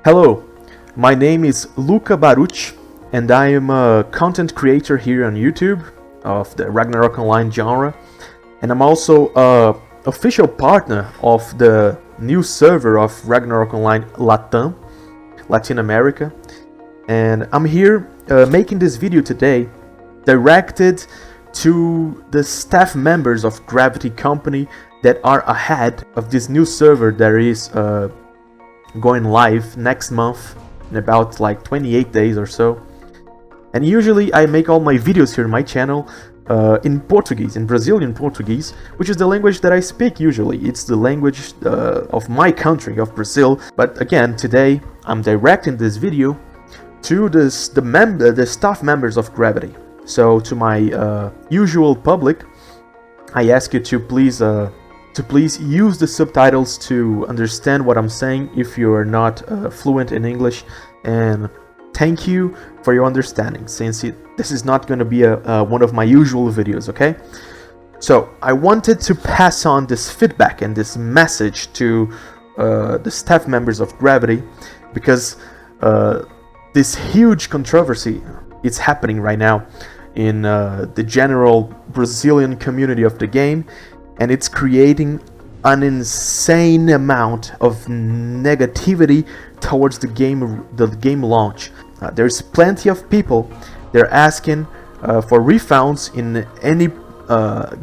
Hello, my name is Luca Baruch, and I am a content creator here on YouTube of the Ragnarok Online genre, and I'm also a official partner of the new server of Ragnarok Online LATAM, Latin America, and I'm here making this video today directed to the staff members of Gravity Company that are ahead of this new server that is going live next month in about like 28 days or so. And usually I make all my videos here on my channel in Portuguese, in Brazilian Portuguese, which is the language that I speak usually. It's the language of my country, of Brazil. But again, today I'm directing this video to the staff members of Gravity. So to my usual public, I ask you to please use the subtitles to understand what I'm saying if you are not fluent in English, and thank you for your understanding, since this is not going to be one of my usual videos, okay? So I wanted to pass on this feedback and this message to the staff members of Gravity, because this huge controversy is happening right now in the general Brazilian community of the game, and it's creating an insane amount of negativity towards the game launch. There's plenty of people they're asking for refunds in any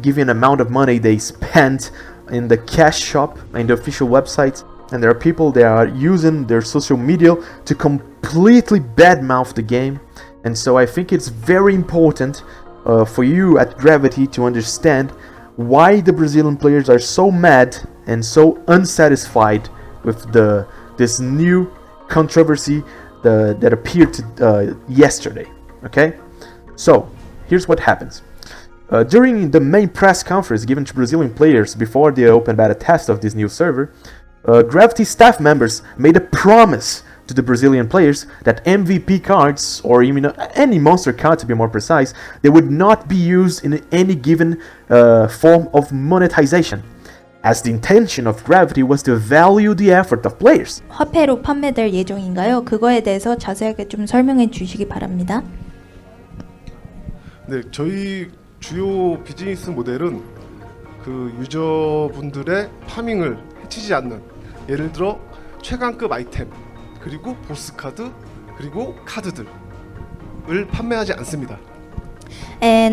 given amount of money they spent in the cash shop and the official website, and there are people that are using their social media to completely badmouth the game. And so I think it's very important for you at Gravity to understand why the Brazilian players are so mad and so unsatisfied with this new controversy that appeared yesterday. Okay, so here's what happens. During the main press conference given to Brazilian players before the open beta test of this new server, Gravity staff members made a promise to the Brazilian players that MVP cards, or even any monster card to be more precise, they would not be used in any given form of monetization, as the intention of Gravity was to value the effort of players. 화폐로 판매될 예정인가요? 그거에 대해서 자세하게 좀 설명해 주시기 바랍니다. 네, 저희 주요 비즈니스 모델은 그 유저분들의 파밍을 해치지 않는, 예를 들어 최강급 아이템, 그리고 보스 카드, 그리고 카드들을 판매하지 않습니다.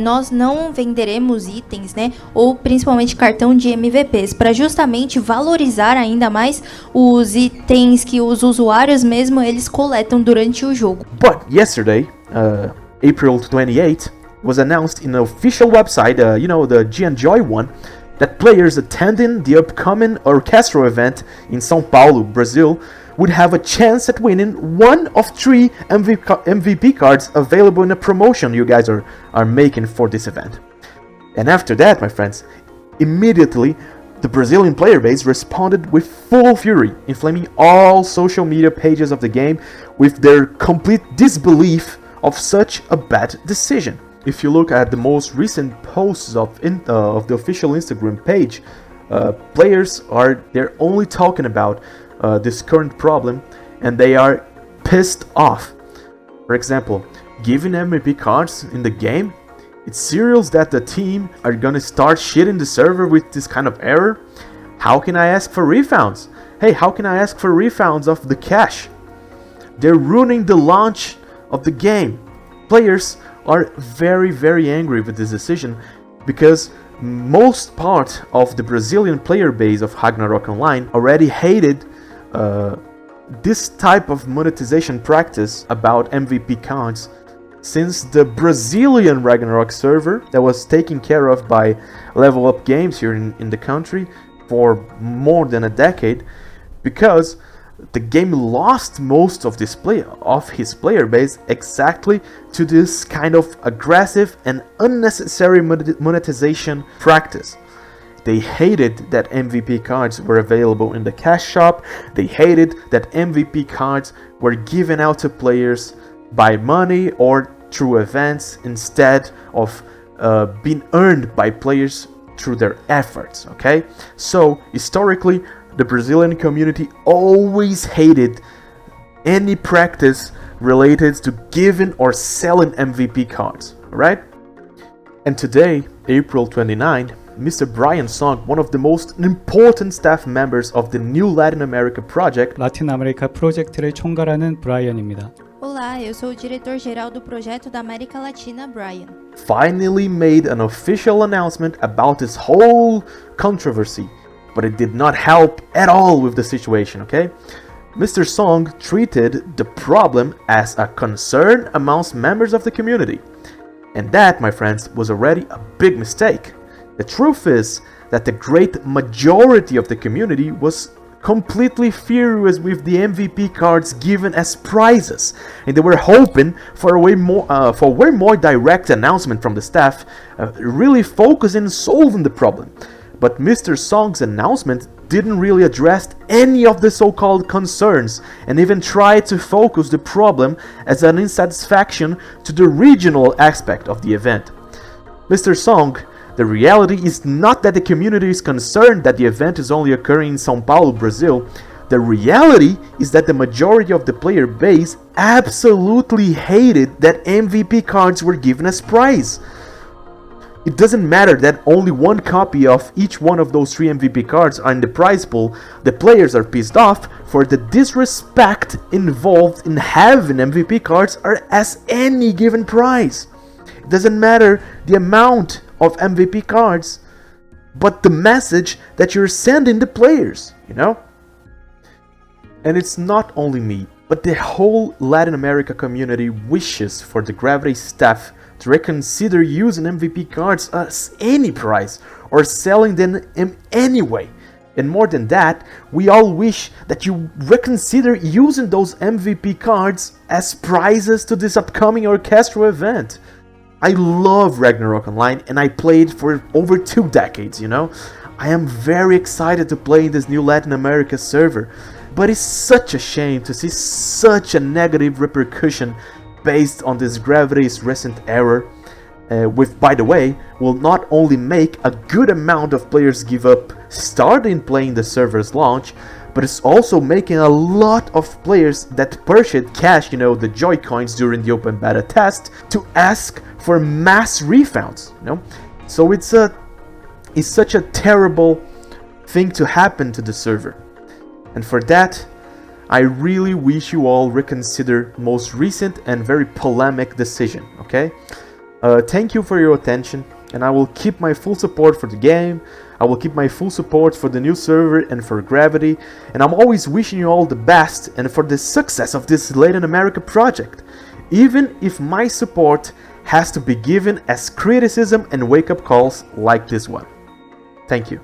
Nós não venderemos itens, né, ou principalmente cartão de MVPs, para justamente valorizar ainda mais os itens que os usuários mesmo eles coletam durante o jogo. But yesterday, April 28th, was announced in the official website, the G&Joy one, that players attending the upcoming orchestral event in São Paulo, Brazil, would have a chance at winning one of 3 MVP cards available in a promotion you guys are making for this event. And after that, my friends, immediately the Brazilian player base responded with full fury, inflaming all social media pages of the game with their complete disbelief of such a bad decision. If you look at the most recent posts of the official Instagram page, players they're only talking about this current problem, and they are pissed off. For example, giving MVP cards in the game, it's serious that the team are gonna start shitting the server with this kind of error? How can I ask for refunds? Hey, how can I ask for refunds of the cash? They're ruining the launch of the game. Players are very, very angry with this decision, because most part of the Brazilian player base of Ragnarok Online already hated this type of monetization practice about MVP cards, since the Brazilian Ragnarok server that was taken care of by Level Up Games here in the country for more than a decade, because the game lost most of his player base exactly to this kind of aggressive and unnecessary monetization practice. They hated that MVP cards were available in the cash shop. They hated that MVP cards were given out to players by money or through events instead of being earned by players through their efforts, okay? So historically, the Brazilian community always hated any practice related to giving or selling MVP cards, alright? And today, April 29, Mr. Brian Song, one of the most important staff members of the new Latin America project, 라틴 아메리카 프로젝트를 총괄하는 브라이언입니다. Olá, eu sou o diretor-geral do projeto da América Latina, Brian. finally made an official announcement about this whole controversy, but it did not help at all with the situation, okay? Mr. Song treated the problem as a concern amongst members of the community. And that, my friends, was already a big mistake. The truth is that the great majority of the community was completely furious with the MVP cards given as prizes, and they were hoping for a way more direct announcement from the staff, really focusing on solving the problem. But Mr. Song's announcement didn't really address any of the so-called concerns, and even tried to focus the problem as an insatisfaction to the regional aspect of the event. Mr. Song, the reality is not that the community is concerned that the event is only occurring in São Paulo, Brazil. The reality is that the majority of the player base absolutely hated that MVP cards were given as prize. It doesn't matter that only one copy of each one of those 3 MVP cards are in the prize pool. The players are pissed off for the disrespect involved in having MVP cards or as any given prize. It doesn't matter the amount of MVP cards, but the message that you're sending the players, you know? And it's not only me, but the whole Latin America community wishes for the Gravity staff to reconsider using MVP cards as any prize or selling them in any way. And more than that, we all wish that you reconsider using those MVP cards as prizes to this upcoming orchestral event. I love Ragnarok Online and I played for over 2 decades, you know? I am very excited to play in this new Latin America server, but it's such a shame to see such a negative repercussion based on this Gravity's recent error, which, by the way, will not only make a good amount of players give up starting playing the server's launch, but it's also making a lot of players that purchased cash, you know, the Joy Coins during the open beta test, to ask for mass refunds, you know? So it's such a terrible thing to happen to the server. And for that, I really wish you all reconsider most recent and very polemic decision, okay? Thank you for your attention, and I will keep my full support for the game. I will keep my full support for the new server and for Gravity, and I'm always wishing you all the best and for the success of this Latin America project, even if my support has to be given as criticism and wake-up calls like this one. Thank you.